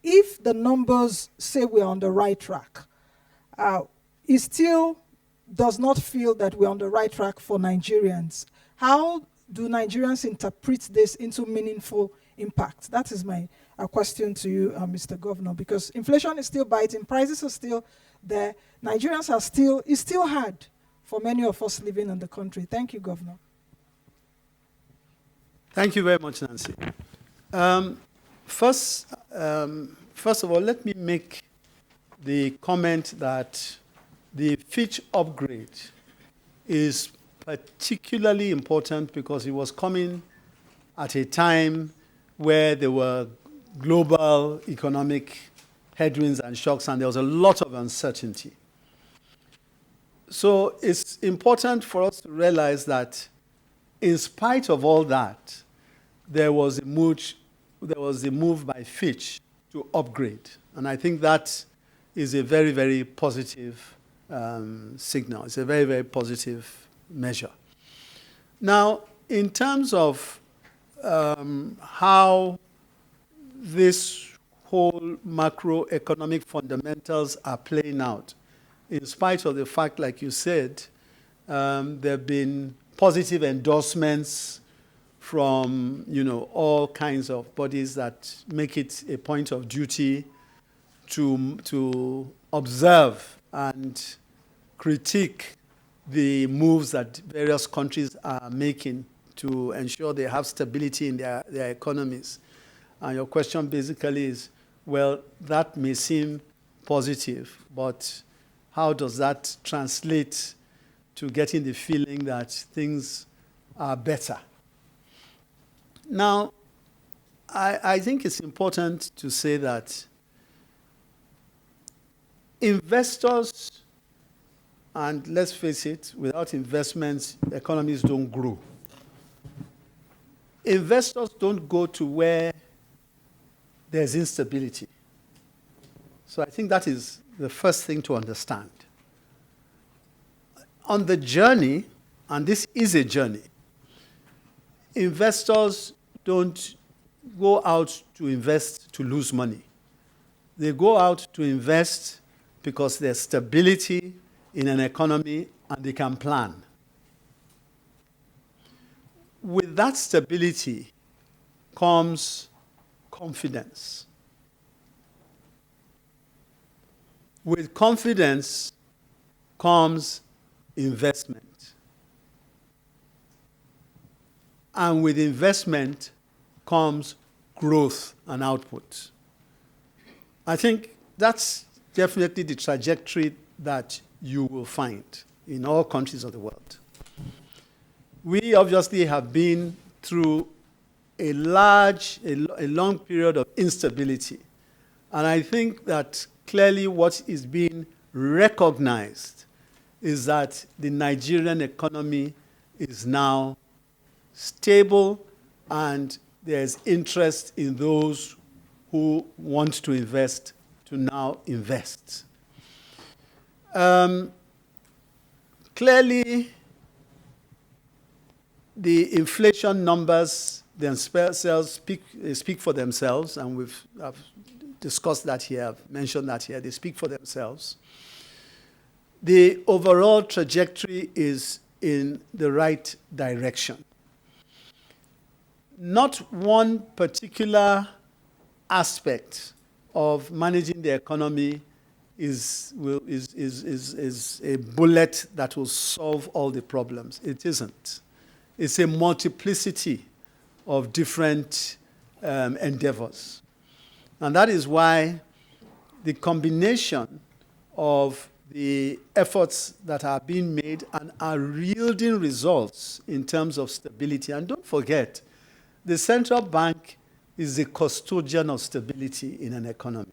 if the numbers say we're on the right track, it still does not feel that we're on the right track for Nigerians. How do Nigerians interpret this into meaningful impact? That is my question to you, Mr. Governor, because inflation is still biting, prices are still there. Nigerians are still, it's still hard for many of us living in the country. Thank you, Governor. Thank you very much, Nancy. First of all, let me make the comment that the Fitch upgrade is particularly important because it was coming at a time where there were global economic headwinds and shocks, and there was a lot of uncertainty. So it's important for us to realize that in spite of all that, there was a move by Fitch to upgrade. And I think that is a very, very positive signal. It's a very, very positive measure. Now, in terms of how this whole macroeconomic fundamentals are playing out, in spite of the fact, like you said, there have been positive endorsements from all kinds of bodies that make it a point of duty to observe and critique the moves that various countries are making to ensure they have stability in their economies. And your question basically is, well, that may seem positive, but how does that translate to getting the feeling that things are better? Now, I think it's important to say that investors, and let's face it, without investments, economies don't grow. Investors don't go to where there's instability. So I think that is the first thing to understand. On the journey, and this is a journey, investors don't go out to invest to lose money. They go out to invest because there's stability in an economy and they can plan. With that stability comes confidence. With confidence comes investment. And with investment comes growth and output. I think that's definitely the trajectory that you will find in all countries of the world. We obviously have been through a long period of instability. And I think that clearly what is being recognized is that the Nigerian economy is now stable, and there's interest in those who want to invest to now invest. Clearly, the inflation numbers themselves speak for themselves, and I've discussed that here, I've mentioned that here, they speak for themselves. The overall trajectory is in the right direction. Not one particular aspect of managing the economy is a bullet that will solve all the problems. It isn't. It's a multiplicity of different endeavors. And that is why the combination of the efforts that are being made and are yielding results in terms of stability. And don't forget, the central bank is the custodian of stability in an economy.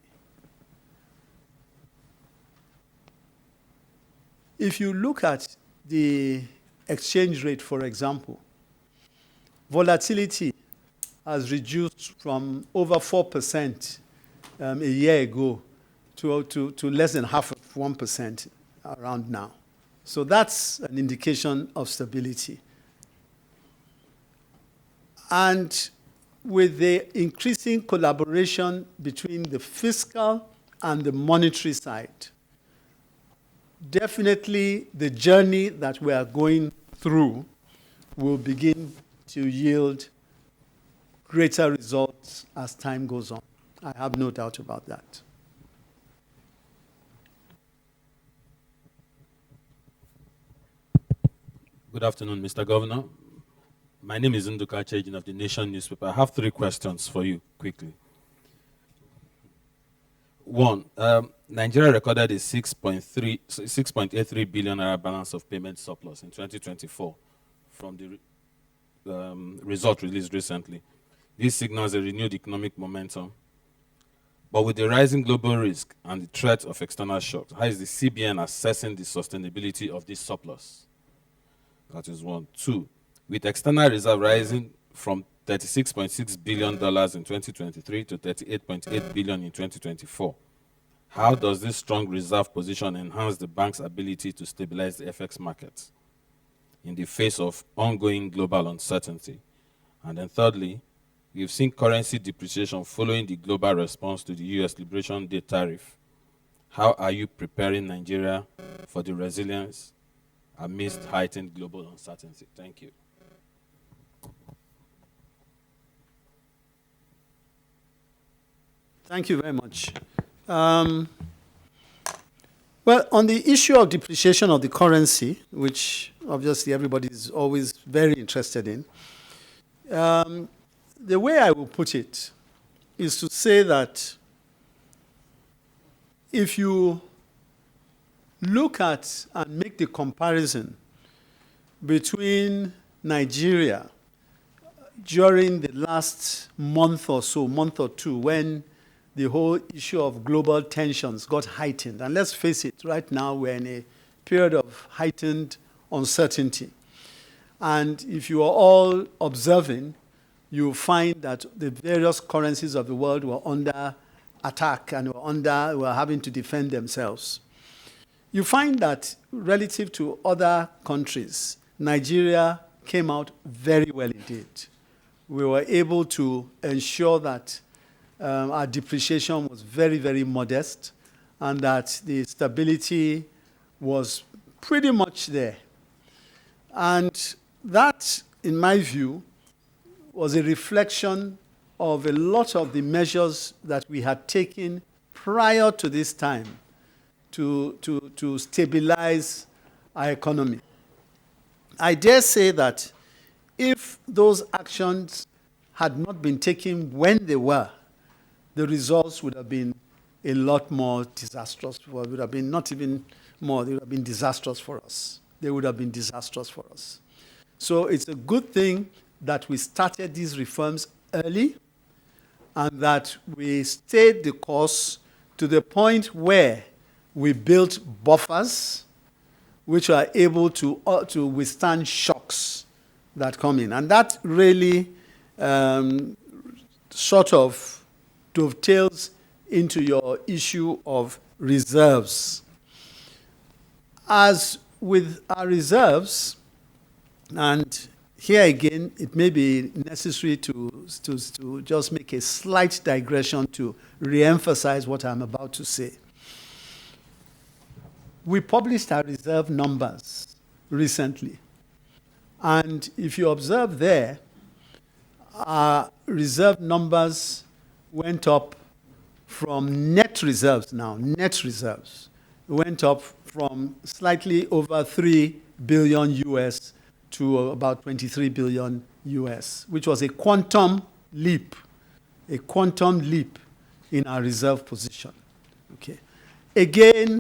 If you look at the exchange rate, for example, volatility has reduced from over 4% a year ago to less than half of 1% around now. So that's an indication of stability. And with the increasing collaboration between the fiscal and the monetary side, definitely the journey that we are going through will begin to yield greater results as time goes on. I have no doubt about that. Good afternoon, Mr. Governor. My name is Nduka Chejin of the Nation newspaper. I have 3 questions for you quickly. One, Nigeria recorded a 6.83 billion naira balance of payment surplus in 2024 from the result released recently. This signals a renewed economic momentum. But with the rising global risk and the threat of external shocks, how is the CBN assessing the sustainability of this surplus? That is one. 2, with external reserve rising from $36.6 billion in 2023 to $38.8 billion in 2024, how does this strong reserve position enhance the bank's ability to stabilize the FX markets in the face of ongoing global uncertainty? And then thirdly, we've seen currency depreciation following the global response to the US Liberation Day tariff. How are you preparing Nigeria for the resilience amidst heightened global uncertainty? Thank you. Thank you very much. Well, on the issue of depreciation of the currency, which obviously everybody is always very interested in, the way I will put it is to say that if you look at and make the comparison between Nigeria during the last month or so, month or two, when the whole issue of global tensions got heightened. And let's face it, right now we're in a period of heightened uncertainty. And if you are all observing, you'll find that the various currencies of the world were under attack and were having to defend themselves. You find that relative to other countries, Nigeria came out very well indeed. We were able to ensure that our depreciation was very, very modest and that the stability was pretty much there. And that, in my view, was a reflection of a lot of the measures that we had taken prior to this time to stabilize our economy. I dare say that if those actions had not been taken when they were, the results would have been a lot more disastrous. Well, it would have been not even more, they would have been disastrous for us. They would have been disastrous for us. So it's a good thing that we started these reforms early and that we stayed the course to the point where we built buffers which are able to withstand shocks that come in. And that really sort of dovetails into your issue of reserves. As with our reserves, and here again, it may be necessary to just make a slight digression to re-emphasize what I'm about to say. We published our reserve numbers recently. And if you observe there, our reserve numbers went up from net reserves now, net reserves, went up from slightly over 3 billion US to about 23 billion US, which was a quantum leap in our reserve position. Okay. Again,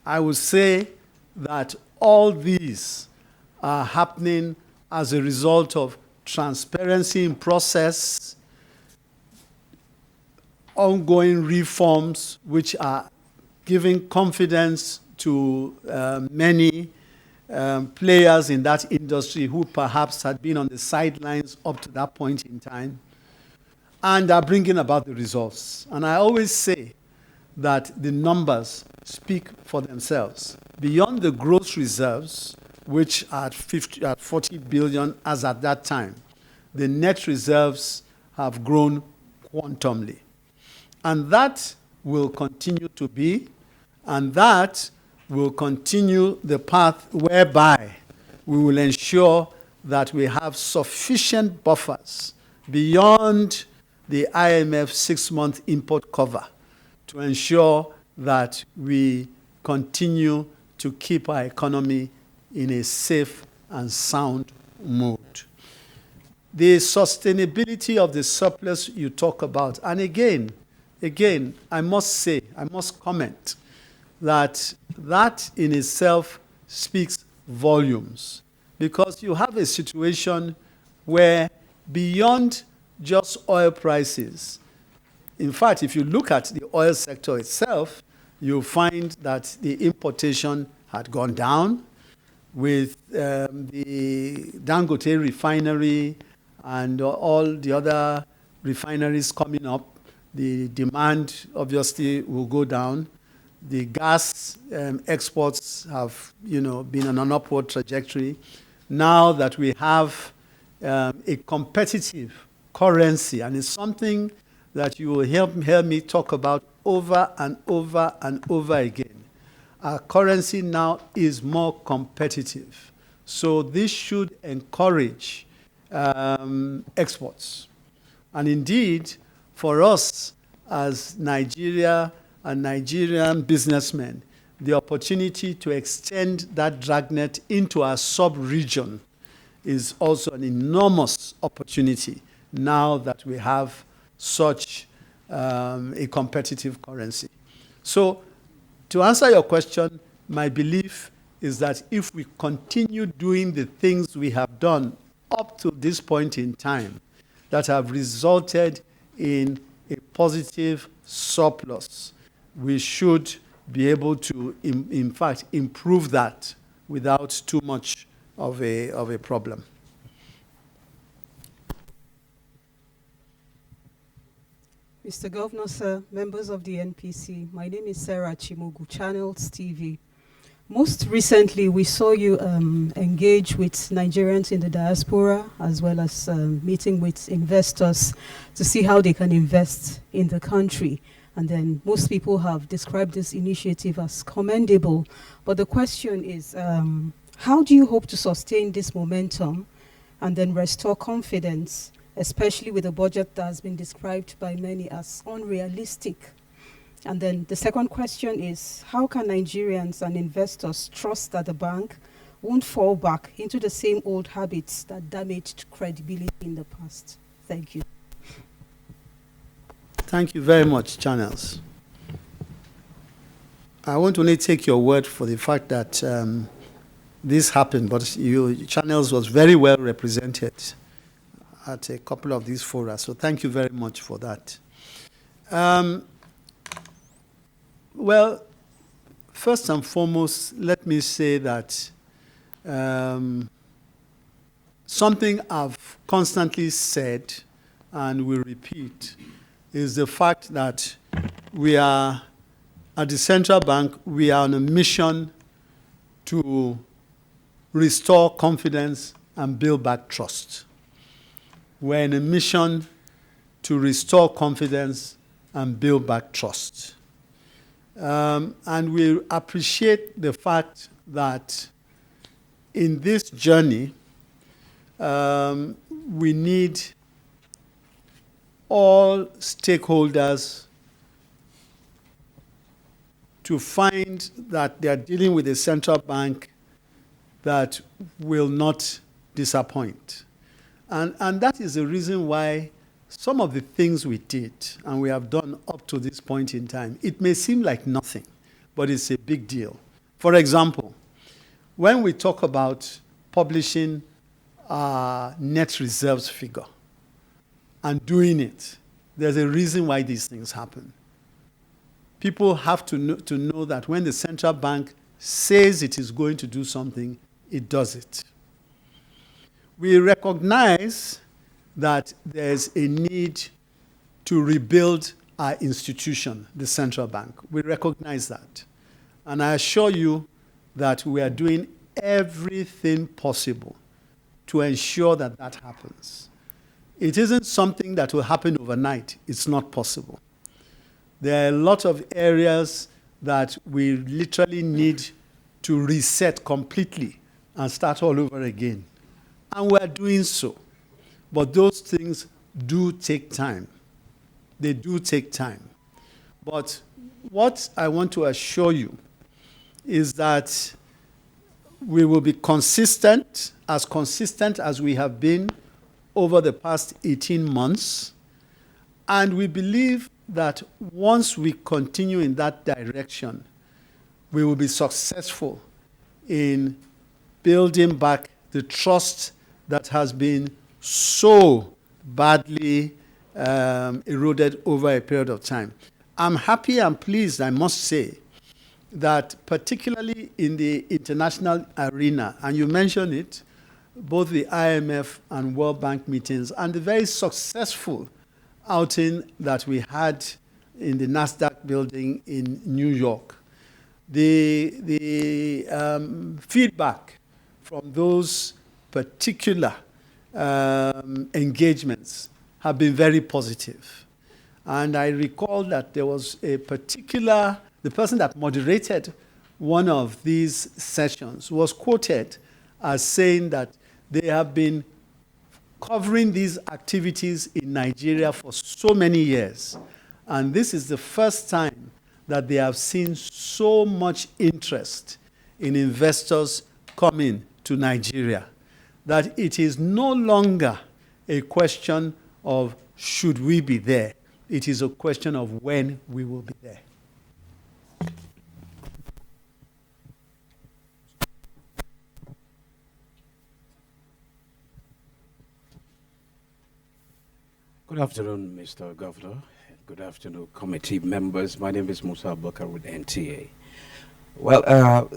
I would say that all these are happening as a result of transparency in process, ongoing reforms which are giving confidence to many players in that industry who perhaps had been on the sidelines up to that point in time, and are bringing about the results. And I always say that the numbers speak for themselves. Beyond the gross reserves, which are at 40 billion as at that time, the net reserves have grown quantumly. And that will continue to be, and that will continue the path whereby we will ensure that we have sufficient buffers beyond the IMF 6-month import cover to ensure that we continue to keep our economy in a safe and sound mode. The sustainability of the surplus you talk about, and again, I must comment that in itself speaks volumes, because you have a situation where beyond just oil prices, in fact, if you look at the oil sector itself, you'll find that the importation had gone down with the Dangote refinery and all the other refineries coming up. The demand obviously will go down. The gas exports have, been on an upward trajectory. Now that we have a competitive currency, and it's something that you will hear me talk about over and over and over again. Our currency now is more competitive. So this should encourage exports. And indeed, for us as Nigeria and Nigerian businessmen, the opportunity to extend that dragnet into our sub-region is also an enormous opportunity now that we have such a competitive currency. So to answer your question, my belief is that if we continue doing the things we have done up to this point in time that have resulted in a positive surplus, we should be able to, in fact, improve that without too much of a problem. Mr. Governor, sir, members of the NPC, my name is Sarah Chimogu, Channels TV. Most recently, we saw you engage with Nigerians in the diaspora, as well as meeting with investors to see how they can invest in the country. And then most people have described this initiative as commendable. But the question is, how do you hope to sustain this momentum and then restore confidence, especially with a budget that has been described by many as unrealistic? And then the second question is, how can Nigerians and investors trust that the bank won't fall back into the same old habits that damaged credibility in the past? Thank you. Thank you very much, Channels. I won't only take your word for the fact that this happened, but Channels was very well represented at a couple of these fora. So thank you very much for that. Well, first and foremost, let me say that something I've constantly said and will repeat is the fact that we are, at the central bank, we are on a mission to restore confidence and build back trust. We're in a mission to restore confidence and build back trust. And we appreciate the fact that in this journey, we need all stakeholders to find that they are dealing with a central bank that will not disappoint. And that is the reason why some of the things we did and we have done up to this point in time, it may seem like nothing, but it's a big deal. For example, when we talk about publishing our net reserves figure and doing it, there's a reason why these things happen. People have to know that when the central bank says it is going to do something, it does it. We recognize that there's a need to rebuild our institution, the central bank. We recognize that. And I assure you that we are doing everything possible to ensure that that happens. it isn't something that will happen overnight. It's not possible. There are a lot of areas that we literally need to reset completely and start all over again. And we're doing so. But those things do take time. They do take time. But what I want to assure you is that we will be consistent as we have been over the past 18 months. And we believe that once we continue in that direction, we will be successful in building back the trust that has been so badly eroded over a period of time. I'm happy and pleased, I must say, that particularly in the international arena, and you mentioned it, both the IMF and World Bank meetings, and the very successful outing that we had in the NASDAQ building in New York. The feedback from those particular engagements have been very positive. And I recall that there was the person that moderated one of these sessions was quoted as saying that they have been covering these activities in Nigeria for so many years. And this is the first time that they have seen so much interest in investors coming to Nigeria, that it is no longer a question of should we be there. It is a question of when we will be there. Good afternoon, Mr. Governor. Good afternoon, committee members. My name is Musa Abubakar with NTA. Well,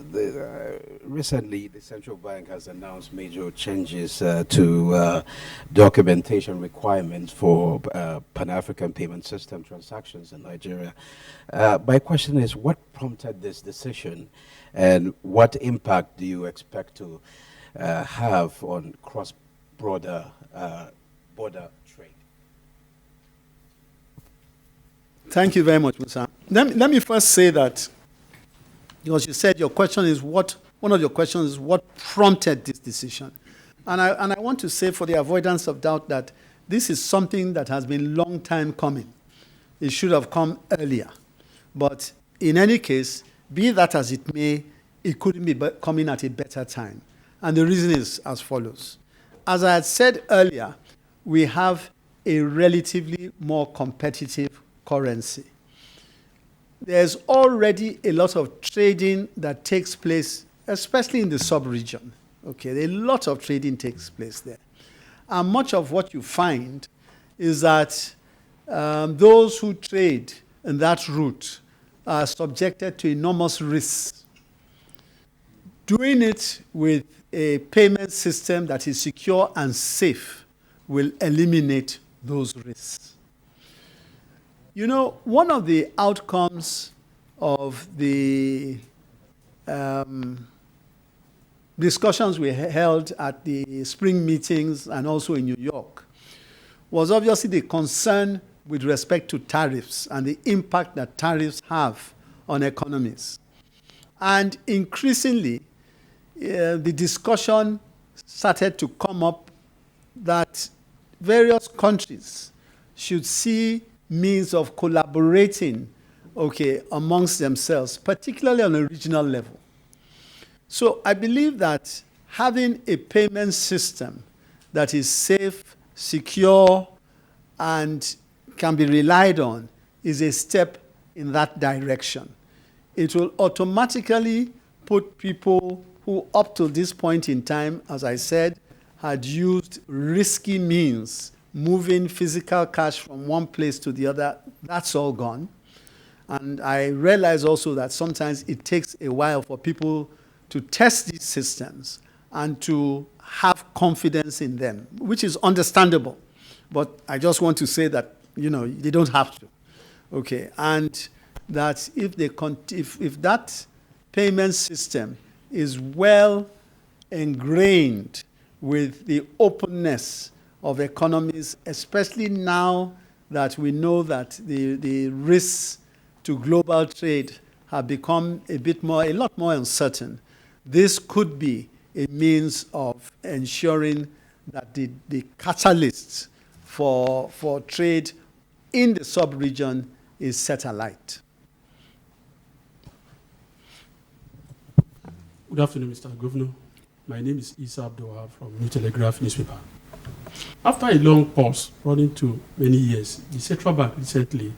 recently the central bank has announced major changes to documentation requirements for Pan-African payment system transactions in Nigeria. My question is, what prompted this decision, and what impact do you expect to have on cross-border border trade? Thank you very much, Musa. Let me first say that, because you said your question is one of your questions is what prompted this decision. And I want to say, for the avoidance of doubt, that this is something that has been a long time coming. It should have come earlier. But in any case, be that as it may, it couldn't be coming at a better time. And the reason is as follows. As I had said earlier, we have a relatively more competitive currency. There's already a lot of trading that takes place, especially in the sub-region. Okay, a lot of trading takes place there. And much of what you find is that those who trade in that route are subjected to enormous risks. Doing it with a payment system that is secure and safe will eliminate those risks. You know, one of the outcomes of the discussions we held at the spring meetings and also in New York was obviously the concern with respect to tariffs and the impact that tariffs have on economies. And increasingly, the discussion started to come up that various countries should see means of collaborating, amongst themselves, particularly on a regional level. So I believe that having a payment system that is safe, secure, and can be relied on is a step in that direction. It will automatically put people who up to this point in time, as I said, had used risky means, moving physical cash from one place to the other, that's all gone. And I realize also that sometimes it takes a while for people to test these systems and to have confidence in them, which is understandable. But I just want to say that, they don't have to. Okay, and that if that payment system is well ingrained with the openness of economies, especially now that we know that the risks to global trade have become a lot more uncertain. This could be a means of ensuring that the catalyst for trade in the sub-region is set alight. Good afternoon, Mr. Governor. My name is Isa Abdullah from New Telegraph newspaper. After a long pause running to many years, the Central Bank recently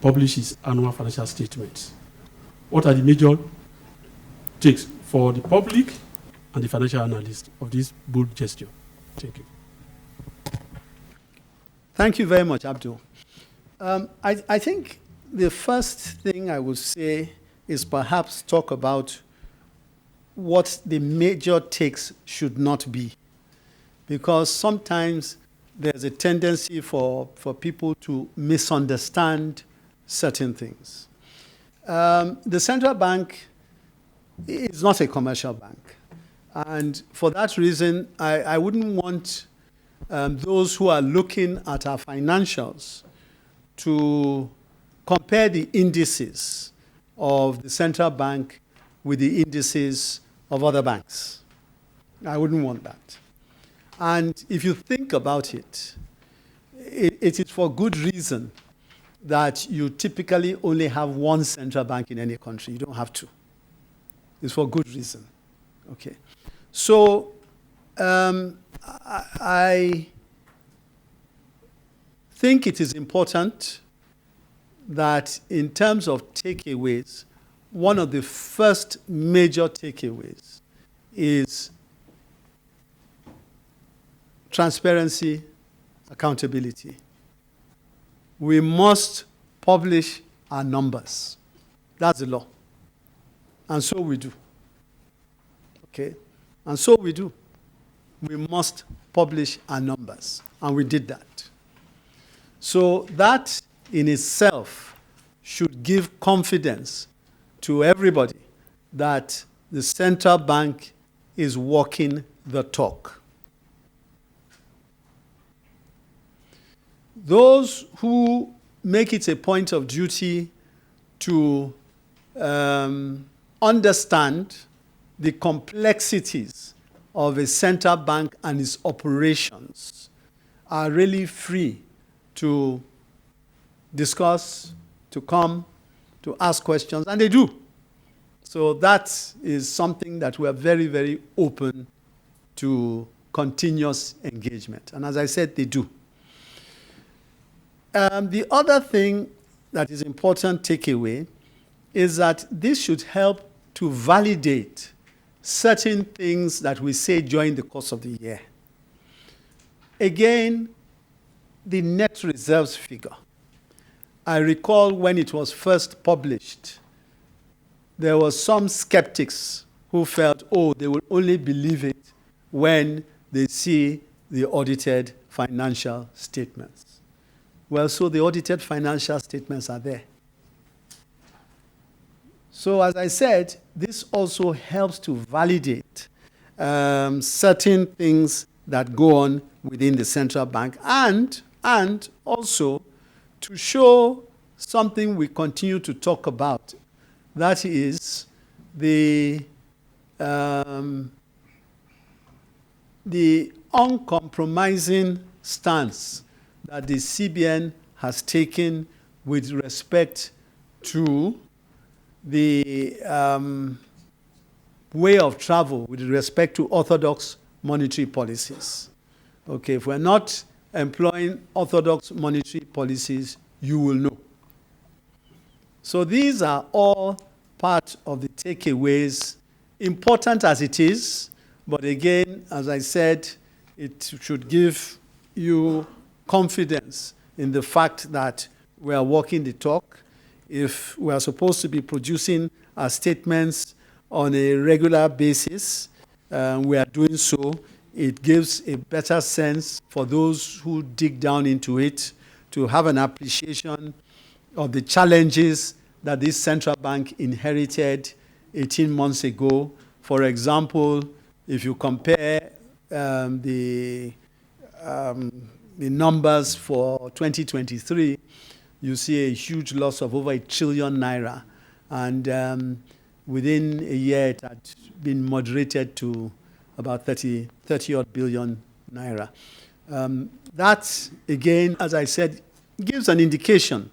published its annual financial statements. What are the major takes for the public and the financial analysts of this bold gesture? Thank you. Thank you very much, Abdul. I think the first thing I would say is perhaps talk about what the major takes should not be. Because sometimes there's a tendency for people to misunderstand certain things. The central bank is not a commercial bank. And for that reason, I wouldn't want those who are looking at our financials to compare the indices of the central bank with the indices of other banks. I wouldn't want that. And if you think about it, it is for good reason that you typically only have one central bank in any country. You don't have two. It's for good reason. Okay. So I think it is important that in terms of takeaways, one of the first major takeaways is transparency, accountability. We must publish our numbers. That's the law. And so we do. Okay? And so we do. We must publish our numbers. And we did that. So that in itself should give confidence to everybody that the central bank is walking the talk. Those who make it a point of duty to understand the complexities of a central bank and its operations are really free to discuss, to come, to ask questions, and they do. So that is something that we are very, very open to continuous engagement. And as I said, they do. The other thing that is important takeaway is that this should help to validate certain things that we say during the course of the year. Again, the net reserves figure. I recall when it was first published, there were some skeptics who felt, oh, they will only believe it when they see the audited financial statements. Well, so the audited financial statements are there. So as I said, this also helps to validate certain things that go on within the central bank and also to show something we continue to talk about. That is the uncompromising stance that the CBN has taken with respect to the way of travel with respect to orthodox monetary policies. Okay, if we're not employing orthodox monetary policies, you will know. So these are all part of the takeaways, important as it is, but again, as I said, it should give you confidence in the fact that we are walking the talk. If we are supposed to be producing our statements on a regular basis, we are doing so. It gives a better sense for those who dig down into it to have an appreciation of the challenges that this central bank inherited 18 months ago. For example, if you compare the the numbers for 2023, you see a huge loss of over 1 trillion naira. And within a year, it had been moderated to about 30 odd billion naira. That, again, as I said, gives an indication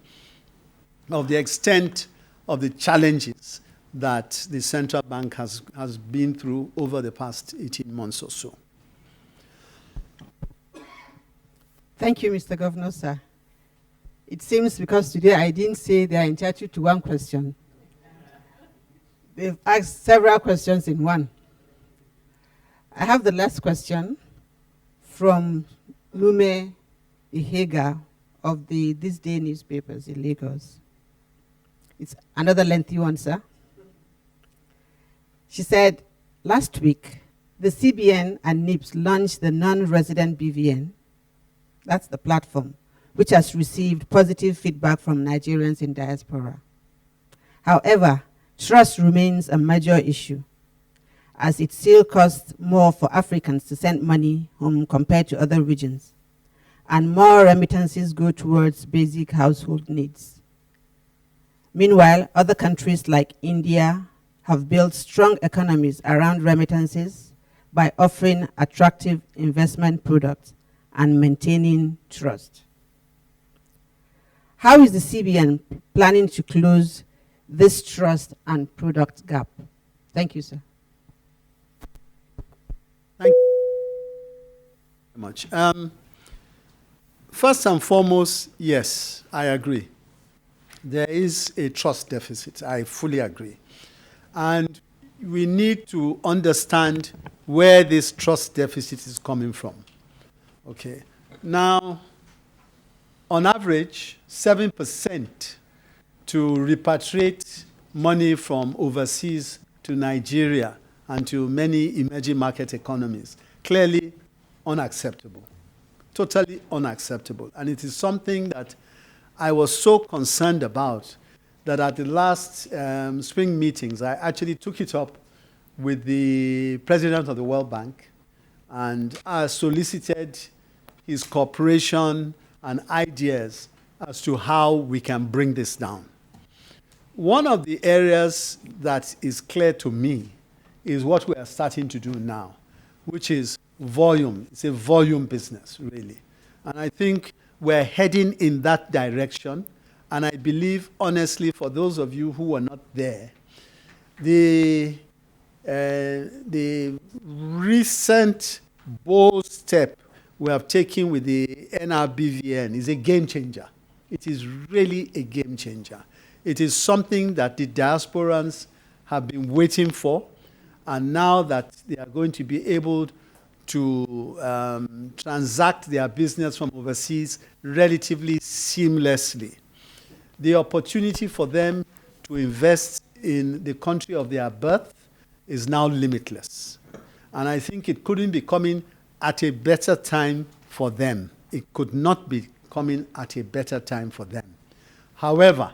of the extent of the challenges that the central bank has been through over the past 18 months or so. Thank you, Mr. Governor, sir. It seems because today I didn't say they are entitled to one question. They've asked several questions in one. I have the last question from Lume Ihega of the This Day newspapers in Lagos. It's another lengthy one, sir. She said, last week, the CBN and NIPS launched the non-resident BVN. That's the platform, which has received positive feedback from Nigerians in diaspora. However, trust remains a major issue, as it still costs more for Africans to send money home compared to other regions, and more remittances go towards basic household needs. Meanwhile, other countries like India have built strong economies around remittances by offering attractive investment products and maintaining trust. How is the CBN planning to close this trust and product gap? Thank you, sir. Thank you very much. First and foremost, yes, I agree. There is a trust deficit. I fully agree. And we need to understand where this trust deficit is coming from. Okay. Now, on average, 7% to repatriate money from overseas to Nigeria and to many emerging market economies. Clearly unacceptable. Totally unacceptable. And it is something that I was so concerned about that at the last spring meetings, I actually took it up with the president of the World Bank, and I solicited his cooperation and ideas as to how we can bring this down. One of the areas that is clear to me is what we are starting to do now, which is volume. It's a volume business, really. And I think we're heading in that direction. And I believe, honestly, for those of you who are not there, the recent bold step we have taken with the NRBVN is a game changer. It is really a game changer. It is something that the diasporans have been waiting for, and now that they are going to be able to transact their business from overseas relatively seamlessly, the opportunity for them to invest in the country of their birth is now limitless. And I think it couldn't be coming at a better time for them. It could not be coming at a better time for them. However,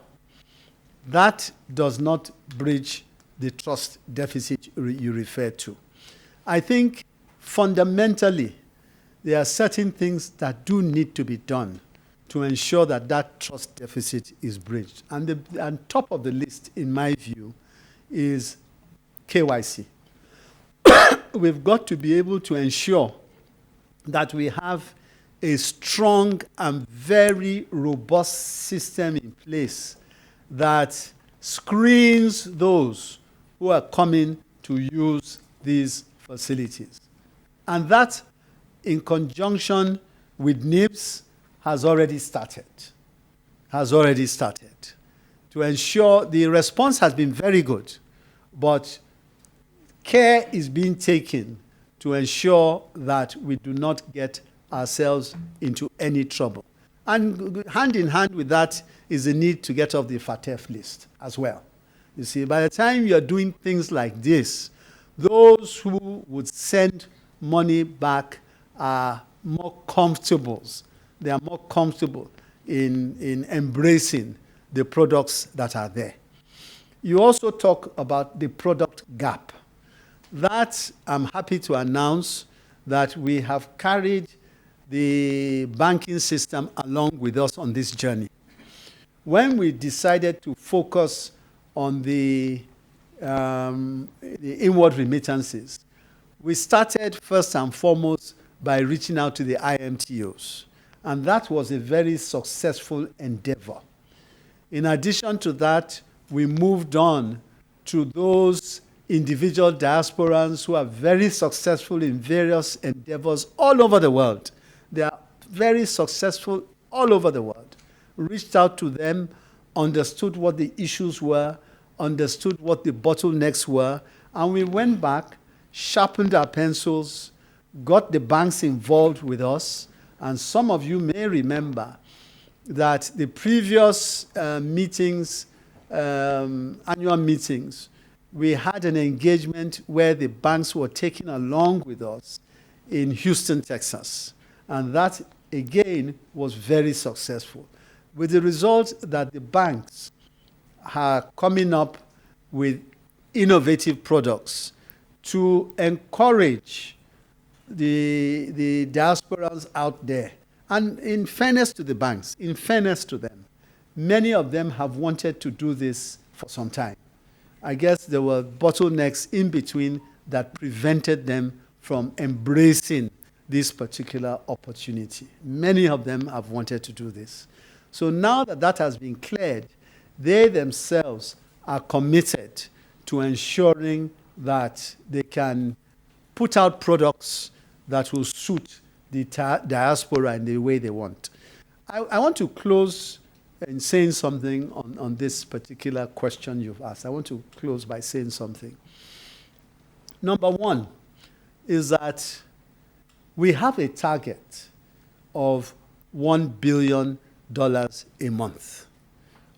that does not bridge the trust deficit you refer to. I think fundamentally, there are certain things that do need to be done to ensure that that trust deficit is bridged. And top of the list, in my view, is KYC. We've got to be able to ensure that we have a strong and very robust system in place that screens those who are coming to use these facilities. And that, in conjunction with NIPS, has already started. To ensure the response has been very good, but care is being taken to ensure that we do not get ourselves into any trouble. And hand in hand with that is the need to get off the FATF list as well. You see, by the time you're doing things like this, those who would send money back are more comfortable. They are more comfortable in embracing the products that are there. You also talk about the product gap. That, I'm happy to announce that we have carried the banking system along with us on this journey. When we decided to focus on the inward remittances, we started first and foremost by reaching out to the IMTOs. And that was a very successful endeavor. In addition to that, we moved on to those individual diasporans who are very successful in various endeavors all over the world. They are very successful all over the world. Reached out to them, understood what the issues were, understood what the bottlenecks were, and we went back, sharpened our pencils, got the banks involved with us, and some of you may remember that the previous meetings, annual meetings, we had an engagement where the banks were taken along with us in Houston, Texas. And that, again, was very successful, with the result that the banks are coming up with innovative products to encourage the diasporans out there. And in fairness to the banks, in fairness to them, many of them have wanted to do this for some time. I guess there were bottlenecks in between that prevented them from embracing this particular opportunity. Many of them have wanted to do this. So now that that has been cleared, they themselves are committed to ensuring that they can put out products that will suit the diaspora in the way they want. I want to close in saying something on this particular question you've asked. I want to close by saying something. Number one is that we have a target of $1 billion a month,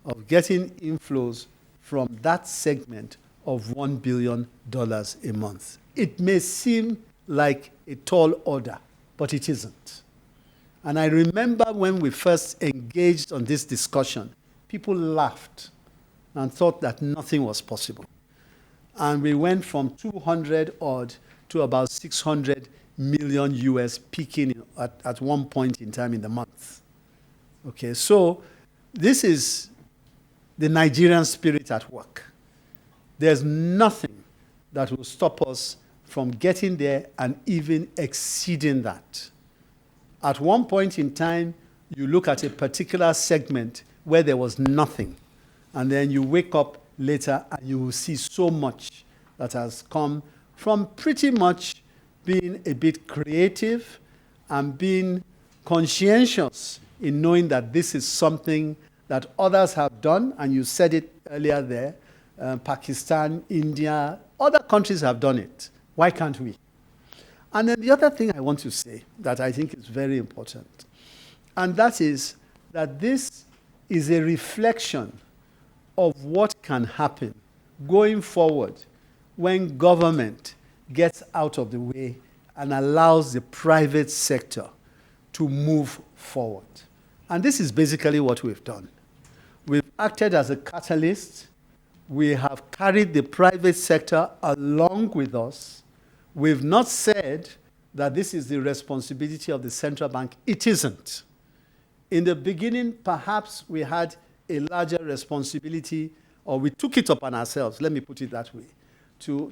of getting inflows from that segment of $1 billion a month. It may seem like a tall order, but it isn't. And I remember when we first engaged on this discussion, people laughed and thought that nothing was possible. And we went from 200 odd to about 600 million US peaking at one point in time in the month. Okay, so this is the Nigerian spirit at work. There's nothing that will stop us from getting there and even exceeding that. At one point in time, you look at a particular segment where there was nothing, and then you wake up later and you will see so much that has come from pretty much being a bit creative and being conscientious in knowing that this is something that others have done, and you said it earlier there, Pakistan, India, other countries have done it. Why can't we? And then the other thing I want to say that I think is very important, and that is that this is a reflection of what can happen going forward when government gets out of the way and allows the private sector to move forward. And this is basically what we've done. We've acted as a catalyst. We have carried the private sector along with us. We've not said that this is the responsibility of the central bank. It isn't. In the beginning, perhaps we had a larger responsibility, or we took it upon ourselves, let me put it that way, to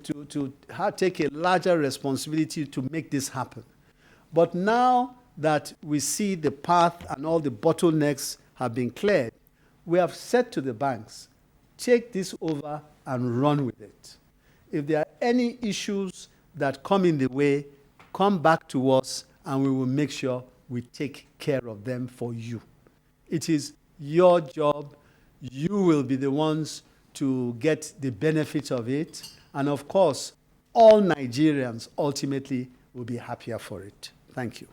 take a larger responsibility to make this happen. But now that we see the path and all the bottlenecks have been cleared, we have said to the banks, take this over and run with it. If there are any issues that come in the way, come back to us and we will make sure we take care of them for you. It is your job. You will be the ones to get the benefit of it. And of course, all Nigerians ultimately will be happier for it. Thank you.